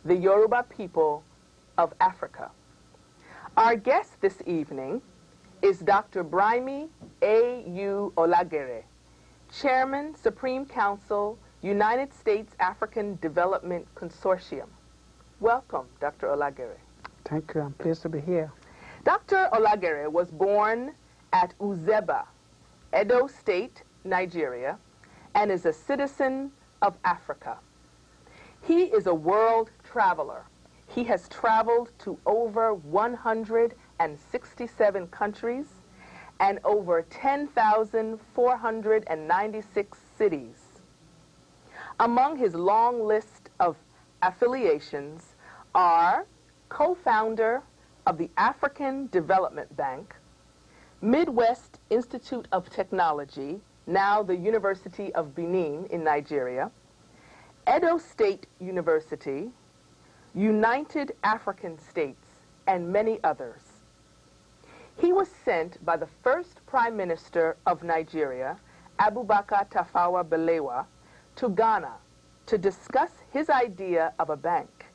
the Yoruba people of Africa. Our guest this evening is Dr. Brimy A.U. Olagere, Chairman, Supreme Council, United States African Development Consortium. Welcome, Dr. Olagere. Thank you. I'm pleased to be here. Dr. Olagere was born at Uzeba, Edo State, Nigeria, and is a citizen of Africa. He is a world traveler. He has traveled to over 167 countries and over 10,496 cities. Among his long list of affiliations are co-founder of the African Development Bank, Midwest Institute of Technology, now the University of Benin in Nigeria, Edo State University, United African States, and many others. He was sent by the first Prime Minister of Nigeria, Abubakar Tafawa Balewa, to Ghana to discuss his idea of a bank,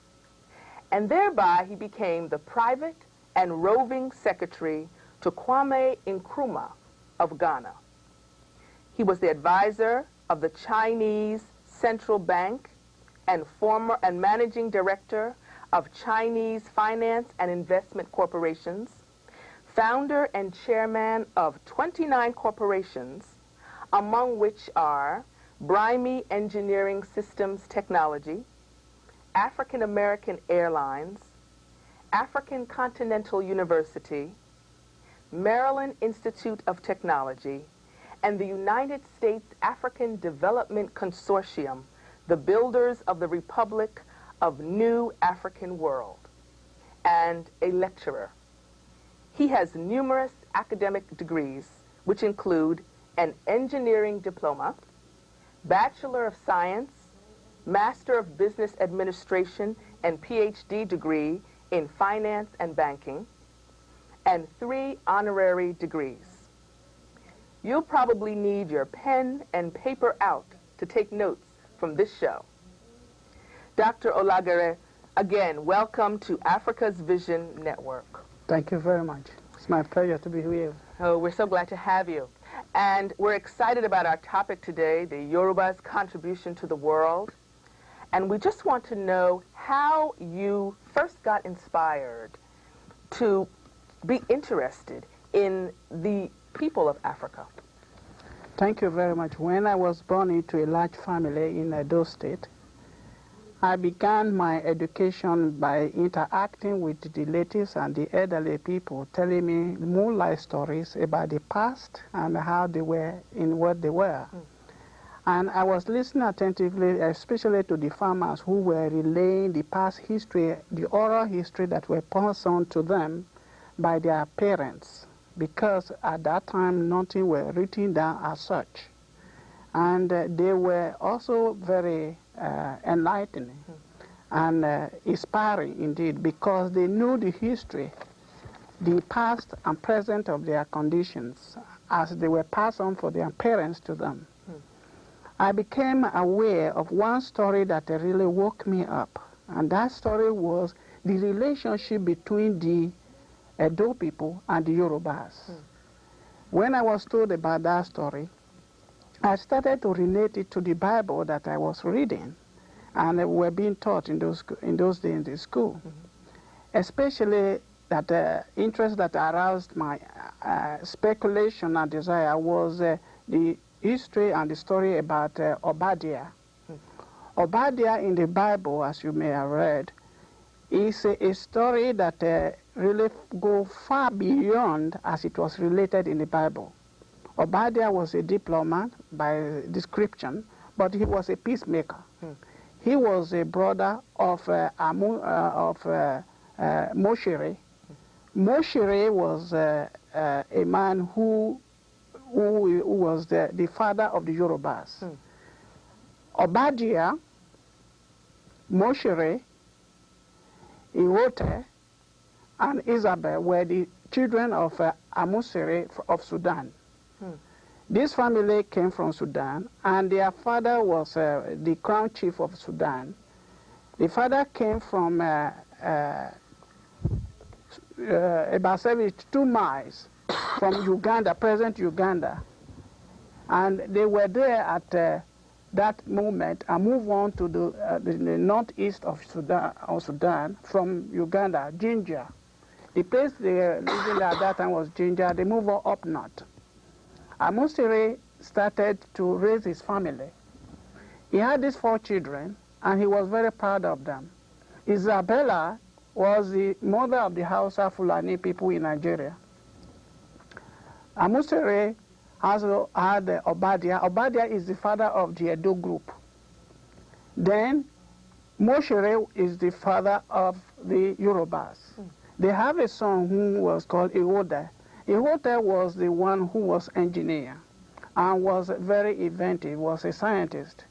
and thereby he became the private and roving secretary to Kwame Nkrumah of Ghana. He was the advisor of the Chinese Central Bank and former and managing director of Chinese Finance and Investment Corporations, founder and chairman of 29 corporations, among which are Brimy Engineering Systems Technology, African American Airlines, African Continental University, Maryland Institute of Technology, and the United States African Development Consortium, the builders of the Republic of New African World, and a lecturer. He has numerous academic degrees, which include an engineering diploma, Bachelor of Science, Master of Business Administration, and PhD degree in Finance and Banking, and 3 honorary degrees. You'll probably need your pen and paper out to take notes from this show. Dr. Olagere, again, welcome to Africa's Vision Network. Thank you very much. It's my pleasure to be here. Oh, we're so glad to have you. And we're excited about our topic today, the Yorubas' contribution to the world. And we just want to know how you first got inspired to be interested in the people of Africa. Thank you very much. When I was born into a large family in Edo State, I began my education by interacting with the natives and the elderly people, telling me more life stories about the past and how they were in what they were. And I was listening attentively, especially to the farmers who were relaying the past history, the oral history that were passed on to them by their parents, because at that time nothing were written down as such. And they were also very enlightening and inspiring indeed, because they knew the history, the past and present of their conditions as they were passed on from their parents to them. I became aware of one story that really woke me up, and that story was the relationship between the Edo people and the Yorubas. When I was told about that story, I started to relate it to the Bible that I was reading and were being taught in those days in the school. Especially that interest that aroused my speculation and desire was the history and the story about Obadiah. Obadiah in the Bible, as you may have read, is a story that really goes far beyond as it was related in the Bible. Obadiah was a diplomat by description, but he was a peacemaker. He was a brother of Moshere. Moshere was a man who was the father of the Yorubas. Obadiah, Moshere, Iwote, and Isabel were the children of Amusere of Sudan. This family came from Sudan, and their father was the crown chief of Sudan. The father came from about 72 miles from Uganda, present Uganda. And they were there at that moment and moved on to the northeast of Sudan from Uganda, Jinja. The place they were living at that time was Jinja. They moved on up north. Amustere started to raise his family. He had these 4 children, and he was very proud of them. Isabella was the mother of the Hausa Fulani people in Nigeria. Amustere also had Obadia. Obadia is the father of the Edo group. Then Moshere is the father of the Yorubas. They have a son who was called Iwoda. Iwoda was the one who was engineer and was very inventive, was a scientist.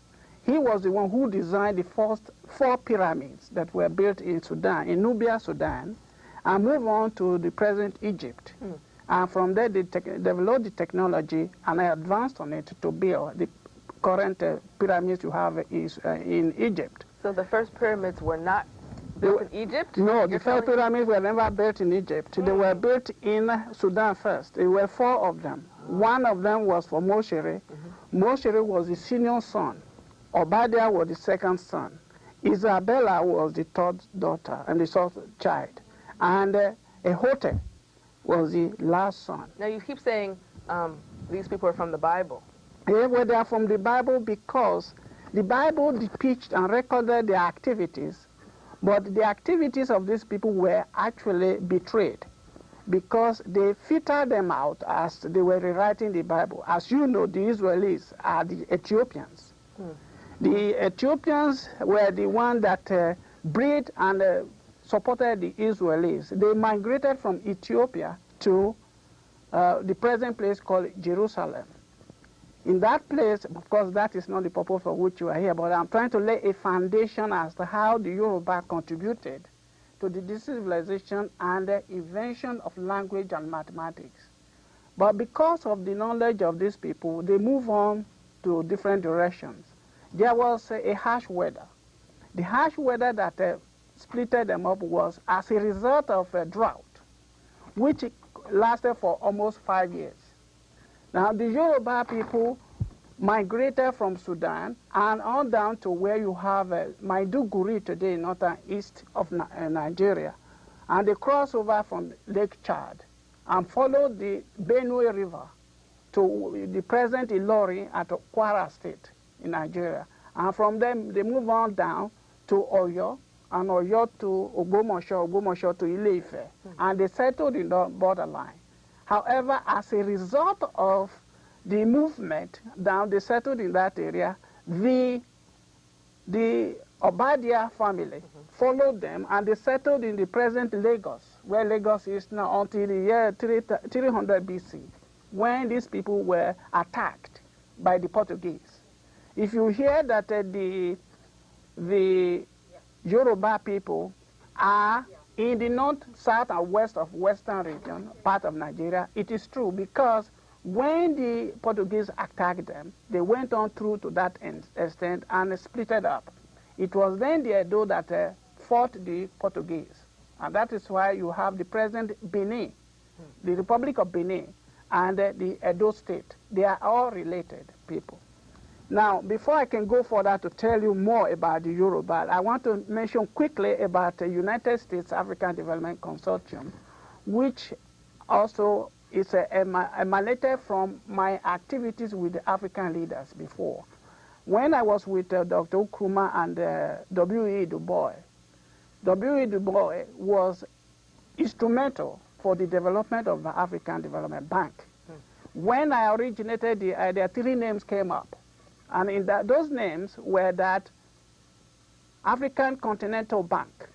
He was the one who designed the first 4 pyramids that were built in Sudan, in Nubia, Sudan, and moved on to the present Egypt. And from there, they developed the technology and advanced on it to build the current pyramids you have in Egypt. So the first pyramids were not built in Egypt? No, the first pyramids were never built in Egypt. They were built in Sudan first. There were 4 of them. One of them was for Moshere. Moshere was the senior son. Obadia was the second son. Isabella was the 3rd daughter and the 4th child. And Ehote was the last son. Now you keep saying these people are from the Bible. Yeah, well, they are from the Bible because the Bible depicts and recorded their activities, but the activities of these people were actually betrayed because they filtered them out as they were rewriting the Bible. As you know, the Israelis are the Ethiopians. The Ethiopians were the ones that bred and supported the Israelis. They migrated from Ethiopia to the present place called Jerusalem. In that place, of course, that is not the purpose for which you are here, but I'm trying to lay a foundation as to how the Yoruba contributed to the decivilization and the invention of language and mathematics. But because of the knowledge of these people, they move on to different directions. There was a harsh weather. The harsh weather that splitted them up was as a result of a drought, which lasted for almost 5 years. Now, the Yoruba people migrated from Sudan and on down to where you have Maiduguri today, northern east of Nigeria. And they crossed over from Lake Chad and followed the Benue River to the present Ilori at Kwara State in Nigeria. And from there, they move on down to Oyo, and Oyo to Ogbomoso, Ogbomoso to Ile-Ife, and they settled in the borderline. However, as a result of the movement down, they settled in that area, the Obadia family followed them, and they settled in the present Lagos, where Lagos is now until the year 300 BC, when these people were attacked by the Portuguese. If you hear that the Yoruba people are in the north, south, and west of western region, part of Nigeria, it is true, because when the Portuguese attacked them, they went on through to that extent and split it up. It was then the Edo that fought the Portuguese. And that is why you have the present Benin, the Republic of Benin, and the Edo state. They are all related people. Now, before I can go further to tell you more about the Yoruba, I want to mention quickly about the United States African Development Consortium, which also is emanated from my activities with the African leaders before. When I was with Dr. Nkrumah and W.E. Du Bois, W.E. Du Bois was instrumental for the development of the African Development Bank. When I originated the idea, 3 names came up. And in those names were that African Continental Bank.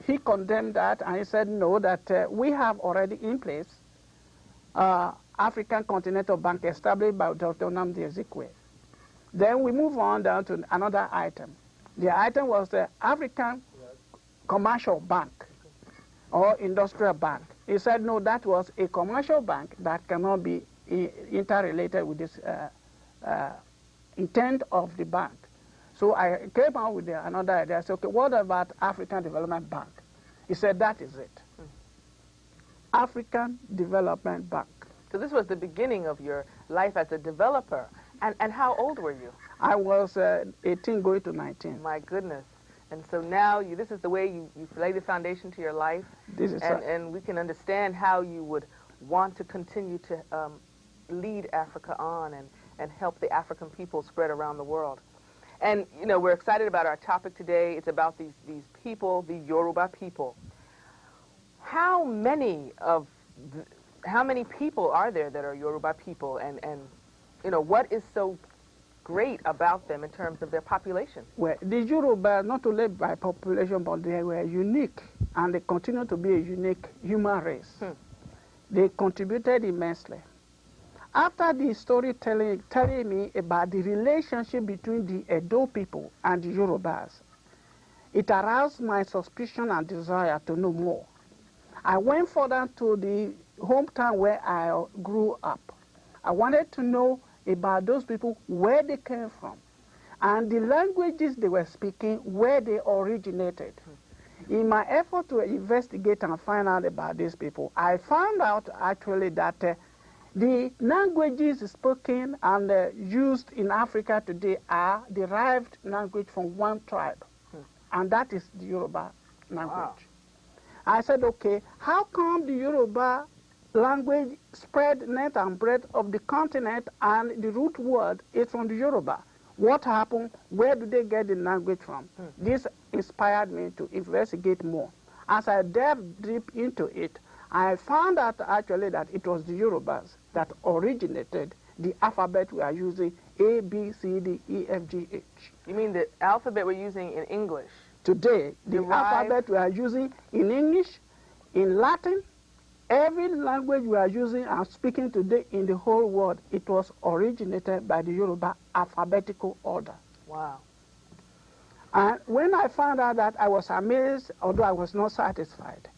He condemned that, and he said, no, that we have already in place African Continental Bank established by Dr. Nnamdi Ezekwe. Then we move on down to another item. The item was the African Commercial Bank or Industrial Bank. He said, no, that was a commercial bank that cannot be interrelated with this intent of the bank. So I came out with another idea. I said, okay, what about African Development Bank? He said, that is it. African Development Bank. So this was the beginning of your life as a developer. And how old were you? I was 18 going to 19. My goodness. And so now this is the way you lay the foundation to your life. This is and we can understand how you would want to continue to lead Africa on and help the African people spread around the world. And, you know, we're excited about our topic today. It's about these people, the Yoruba people. How many people are there that are Yoruba people? And you know, what is so great about them in terms of their population? Well, the Yoruba, not only by population, but they were unique, and they continue to be a unique human race. They contributed immensely. After the storytelling telling me about the relationship between the Edo people and the Yorubas, it aroused my suspicion and desire to know more. I went further to the hometown where I grew up. I wanted to know about those people, where they came from, and the languages they were speaking, where they originated. In my effort to investigate and find out about these people, I found out actually that the languages spoken and used in Africa today are derived language from one tribe, and that is the Yoruba language. Wow. I said, okay, how come the Yoruba language spread length and breadth of the continent and the root word is from the Yoruba? What happened? Where do they get the language from? This inspired me to investigate more. As I delved deep into it, I found out actually that it was the Yorubas that originated the alphabet we are using, A, B, C, D, E, F, G, H. You mean the alphabet we're using in English? Today, the alphabet we are using in English, in Latin, every language we are using and speaking today in the whole world, it was originated by the Yoruba alphabetical order. Wow. And when I found out that, I was amazed, although I was not satisfied.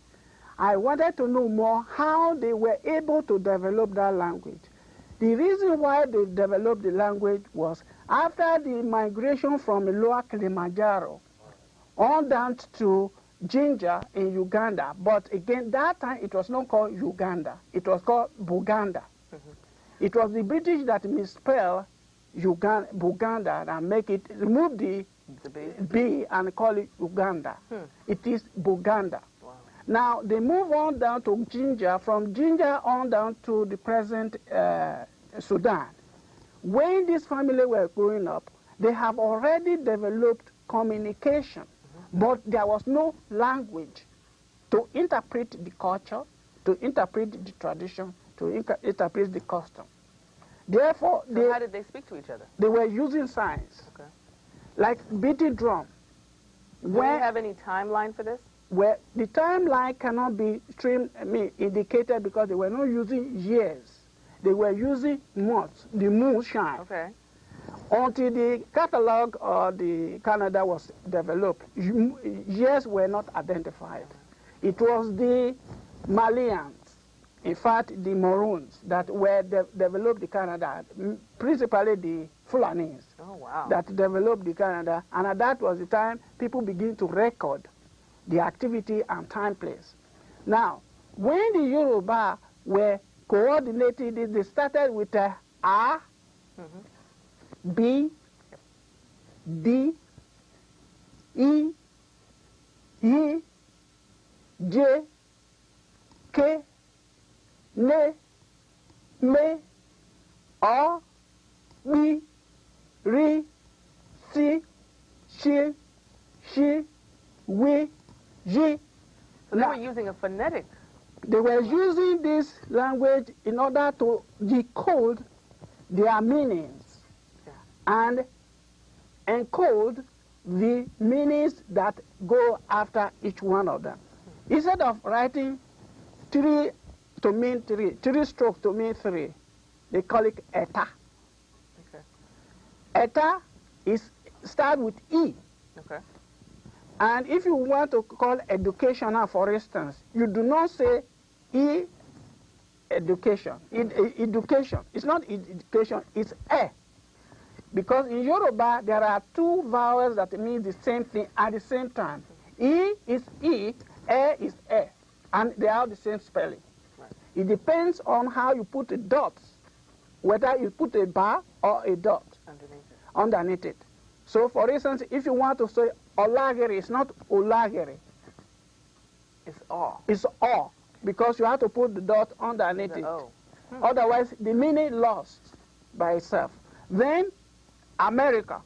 I wanted to know more how they were able to develop that language. The reason why they developed the language was after the migration from Lower Kilimanjaro on down to Jinja in Uganda, but again, that time it was not called Uganda, it was called Buganda. It was the British that misspelled Buganda and make it, remove the B and call it Uganda. It is Buganda. Wow. Now, they move on down to Jinja, from Jinja on down to the present Sudan. When this family were growing up, they have already developed communication, but there was no language to interpret the culture, to interpret the tradition, to interpret the custom. Therefore, so how did they speak to each other? They were using signs, okay, like beating drum. Do you have any timeline for this? Where the timeline cannot be indicated because they were not using years. They were using months, the moonshine. Okay. Until the catalog or the calendar was developed, years were not identified. It was the Malians, in fact, the Maroons, that were developed the calendar, principally the Fulanis, that developed the calendar, and that was the time people begin to record the activity and time place. Now, when the Yoruba were coordinated, they started with A, B, D, E, E, J, K, N, M, O, B, R, C, Sh, Sh, W, J. So they were using a phonetic. They were using this language in order to decode their meanings and encode the meanings that go after each one of them. Instead of writing 3 to mean 3, 3 strokes to mean 3, they call it eta. Okay. Eta start with E. Okay. And if you want to call educational, for instance, you do not say E education. Education. It's not education, it's E. Because in Yoruba, there are two vowels that mean the same thing at the same time. E is E, E is E, and they are the same spelling. Right. It depends on how you put the dots, whether you put a bar or a dot underneath it. So, for instance, if you want to say Olagere, it's not Olagere. It's all. It's all, because you have to put the dot underneath it. Otherwise, the meaning lost by itself. Then, America.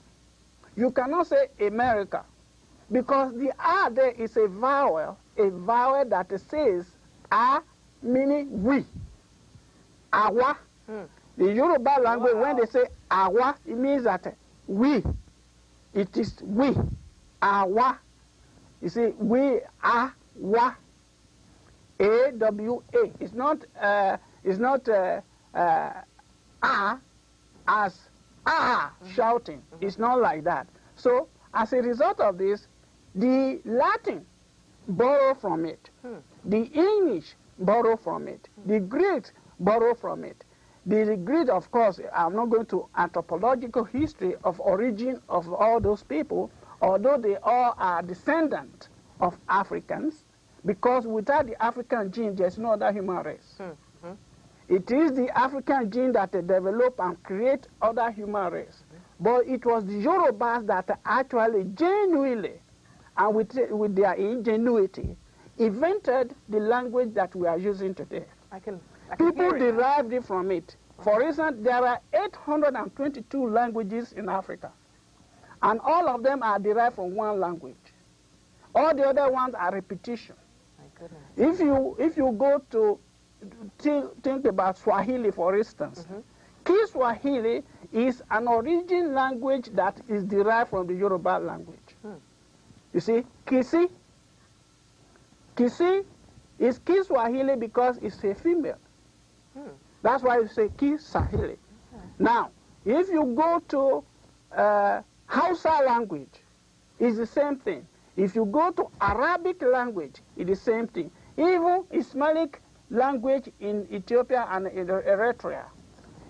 You cannot say America, because the R there is a vowel that says A, meaning we. Awa. The Yoruba language, when they say Awa, it means that we. It is we. Awa. You see, we are wa. A-W-A. It's not as shouting. It's not like that. So, as a result of this, the Latin borrow from it. The English borrow from it. The Greek borrow from it. The Greek, of course, I'm not going to anthropological history of origin of all those people, although they all are descendants of Africans, because without the African gene, there's no other human race. It is the African gene that develop and create other human race. But it was the Yorubas that actually genuinely, and with their ingenuity, invented the language that we are using today. People derived it from it. For instance, there are 822 languages in Africa, and all of them are derived from one language. All the other ones are repetition. My goodness. If you go to think about Swahili, for instance, Kiswahili is an origin language that is derived from the Yoruba language. You see, Kisi is Kiswahili because it's a female. That's why you say Kiswahili. Now, if you go to Hausa language, it's the same thing. If you go to Arabic language, it's the same thing. Even Islamic language in Ethiopia and in Eritrea,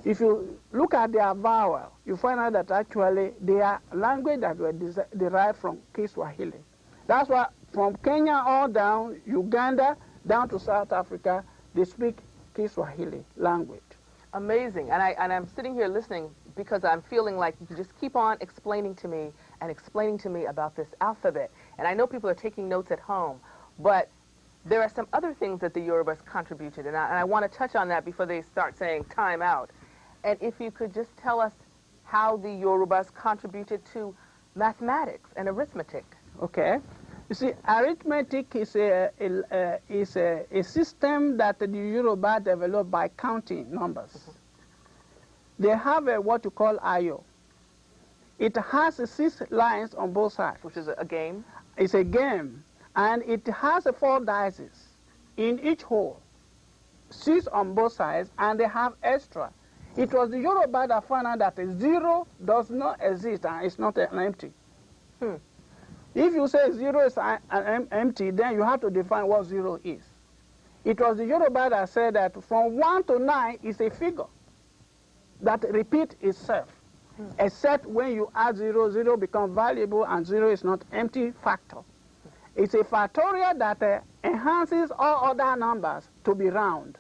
if you look at their vowel, you find out that actually they are language that were derived from Kiswahili. That's why from Kenya all down, Uganda, down to South Africa, they speak Kiswahili language. Amazing. And I'm sitting here listening because I'm feeling like you just keep on explaining to me about this alphabet. And I know people are taking notes at home, but there are some other things that the Yorubas contributed, and I want to touch on that before they start saying time out. And if you could just tell us how the Yorubas contributed to mathematics and arithmetic. Okay. You see, arithmetic is a system that the Yoruba developed by counting numbers. They have what you call Ayo. It has 6 lines on both sides. Which is a game? It's a game. And it has 4 dices in each hole, 6 on both sides, and they have extra. It was the Yoruba that found out that a 0 does not exist and it's not an empty. If you say 0 is an empty, then you have to define what 0 is. It was the Yoruba that said that from 1 to 9 is a figure that repeats itself, except when you add 0, 0 becomes valuable and 0 is not empty factor. It's a factorial that enhances all other numbers to be round.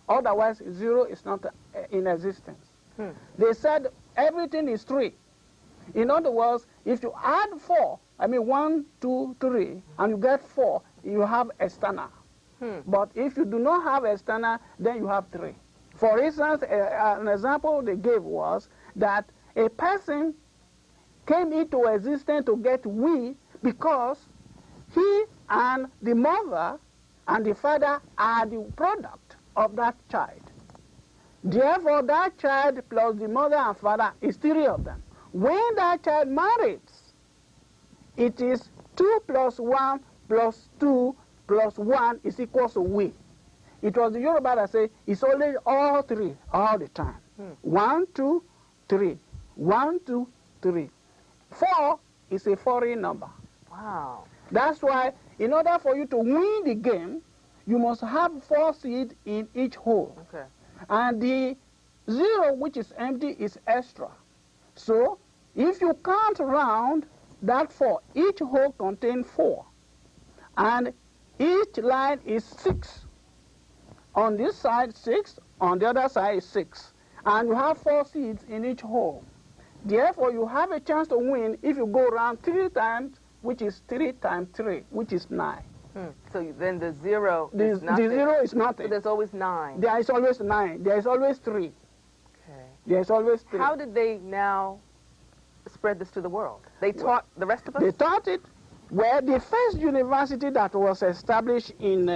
Otherwise, 0 is not in existence. They said everything is 3. In other words, if you add 4, I mean 1, 2, 3, and you get 4, you have external. But if you do not have external, then you have 3. For instance, an example they gave was that a person came into existence to get we because he and the mother and the father are the product of that child. Therefore, that child plus the mother and father is 3 of them. When that child marries, it is 2 plus 1 plus 2 plus 1 is equal to we. It was the Yoruba that said it's only all 3 all the time. 1, 2, 3. 1, 2, 3. 4 is a foreign number. Wow. That's why, in order for you to win the game, you must have 4 seeds in each hole. Okay. And the 0, which is empty, is extra. So If you count round that 4, each hole contains 4. And each line is 6. On this side, 6. On the other side is 6. And you have 4 seeds in each hole. Therefore, you have a chance to win if you go around 3 times, which is 3 times 3, which is 9. So then the 0 is nothing. The 0 is nothing. So there's always 9. There is always 9. There is always 3. Okay. There is always 3. How did they now spread this to the world? They taught the rest of us? They taught it. Well, the first university that was established in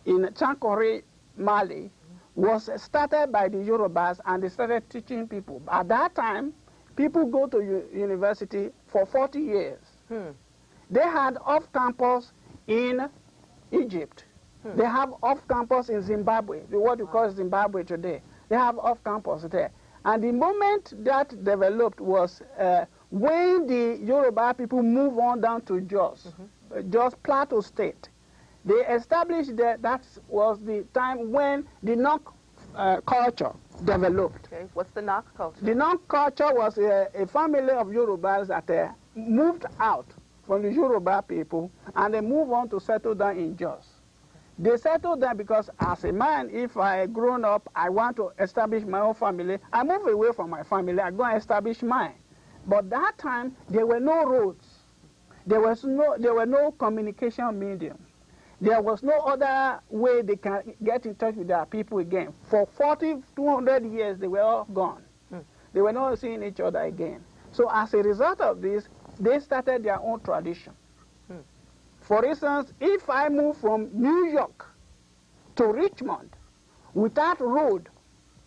Sankore, Mali, was started by the Yorubas, and they started teaching people. At that time, people go to university for 40 years. They had off-campus in Egypt. They have off-campus in Zimbabwe, what you call Zimbabwe today. They have off-campus there. And the moment that developed was when the Yoruba people move on down to Jos, Jos Plateau State. They established that was the time when the Nok culture developed. Okay, what's the Nok culture? The Nok culture was a family of Yorubas that moved out from the Yoruba people, and they moved on to settle down in Jos. They settled down because as a man, if I grown up, I want to establish my own family, I move away from my family, I go and establish mine. But that time, there were no roads. There were no communication medium. There was no other way they can get in touch with their people again. For 200 years, they were all gone. They were not seeing each other again. So as a result of this, they started their own tradition. For instance, if I move from New York to Richmond without road,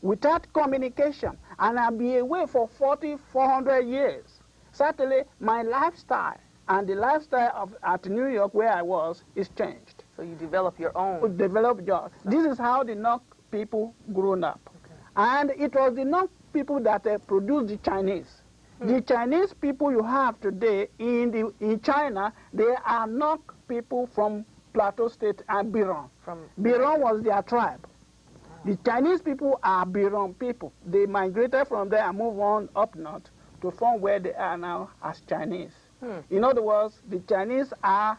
without communication, and I'll be away for 400 years, certainly my lifestyle and the lifestyle at New York where I was is changed. So you develop your own. Develop yours. This is how the Nok people grown up. Okay. And it was the Nok people that produced the Chinese. The Chinese people you have today in China, they are Nok people from Plateau State and Biron. Biron was their tribe. The Chinese people are Biron people. They migrated from there and moved on up north to form where they are now as Chinese. In other words, the Chinese are,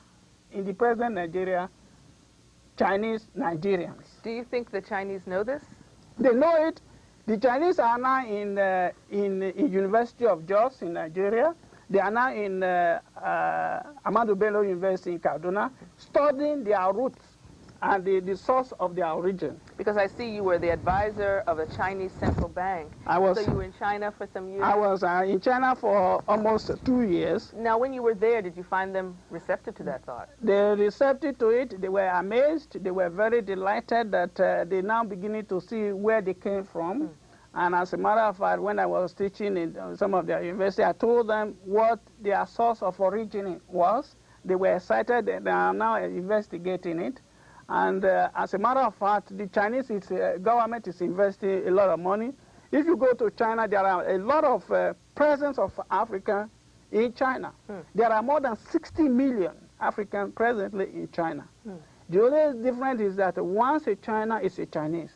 in the present Nigeria, Chinese Nigerians. Do you think the Chinese know this? They know it. The Chinese are now in University of Jos in Nigeria. They are now in Ahmadu Bello University in Kaduna, studying their roots and the source of their origin. Because I see you were the advisor of the Chinese Central Bank. So you were in China for some years? I was in China for almost 2 years. Now, when you were there, did you find them receptive to that thought? They were receptive to it. They were amazed. They were very delighted that they're now beginning to see where they came from. And as a matter of fact, when I was teaching in some of their universities, I told them what their source of origin was. They were excited. They are now investigating it. And as a matter of fact, the Chinese government is investing a lot of money. If you go to China, there are a lot of presence of Africa in China. There are more than 60 million Africans presently in China. The only difference is that once a China is a Chinese.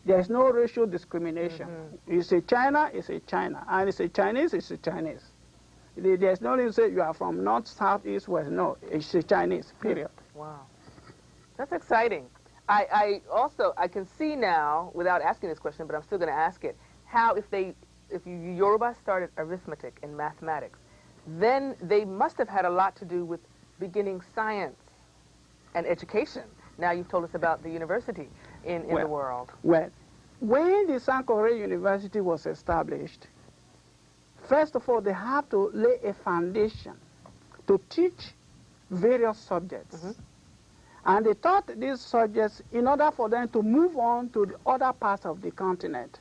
There is no racial discrimination. It's a China, it's a China. And it's a Chinese, it's a Chinese. There's no reason to say you are from north, south, east, west. No, it's a Chinese, period. Wow. That's exciting. I can see now, without asking this question, but I'm still going to ask it, how if Yoruba started arithmetic and mathematics, then they must have had a lot to do with beginning science and education. Now you've told us about the university in the world. Well, when the Sankore University was established, first of all, they have to lay a foundation to teach various subjects. And they taught these subjects in order for them to move on to the other parts of the continent.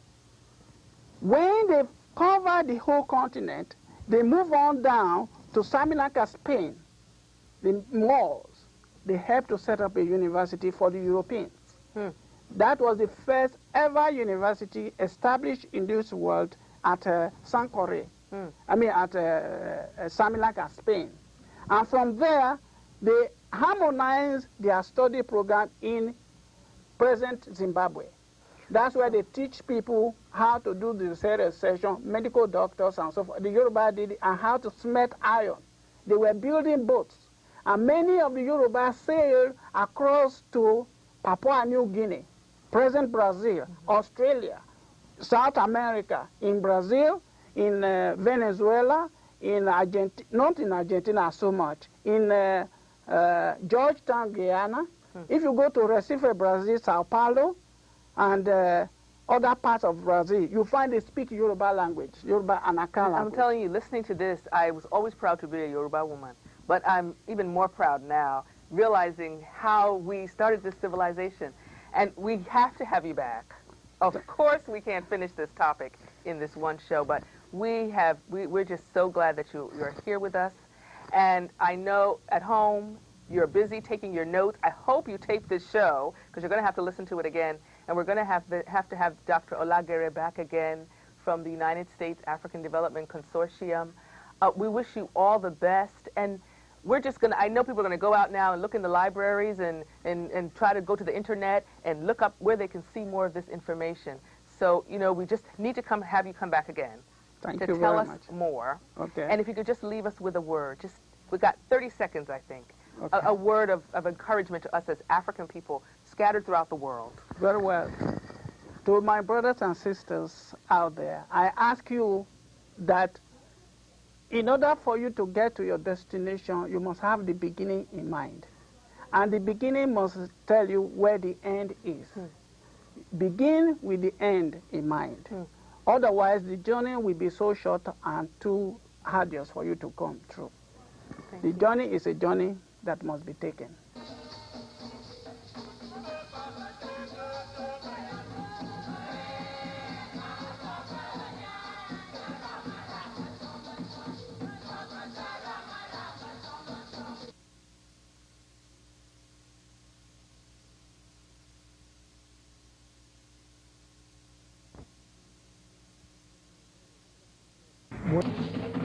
When they cover the whole continent, they move on down to Sri Lanka, Spain. The Moors, they helped to set up a university for the Europeans. That was the first ever university established in this world at Sankore. At Sri Lanka, Spain. And from there, they harmonized their study program in present Zimbabwe. That's where they teach people how to do the section, medical doctors and so forth. The Yoruba did it, and how to smelt iron. They were building boats. And many of the Yorubas sailed across to Papua New Guinea, present Brazil, Australia, South America, in Brazil, in Venezuela, in Argentina, not in Argentina so much, in Georgetown, Guyana. If you go to Recife, Brazil, Sao Paulo, and other parts of Brazil, you find they speak Yoruba language, Yoruba and Akan language. I'm telling you, listening to this, I was always proud to be a Yoruba woman, but I'm even more proud now, realizing how we started this civilization. And we have to have you back. Of course, we can't finish this topic in this one show, but we're just so glad that you're here with us. And I know at home you're busy taking your notes. I hope you tape this show, because you're going to have to listen to it again. And we're going to have to have Dr. Olagere back again from the United States African Development Consortium. We wish you all the best. And we're just going to, I know people are going to go out now and look in the libraries and try to go to the internet and look up where they can see more of this information. So, you know, we just need to have you come back again to tell us more. Okay. And if you could just leave us with a word, we got 30 seconds, I think. Okay. A word of encouragement to us as African people scattered throughout the world. Very well. To my brothers and sisters out there, I ask you that in order for you to get to your destination, you must have the beginning in mind. And the beginning must tell you where the end is. Begin with the end in mind. Otherwise, the journey will be so short and too arduous for you to come through. The journey is a journey that must be taken. What?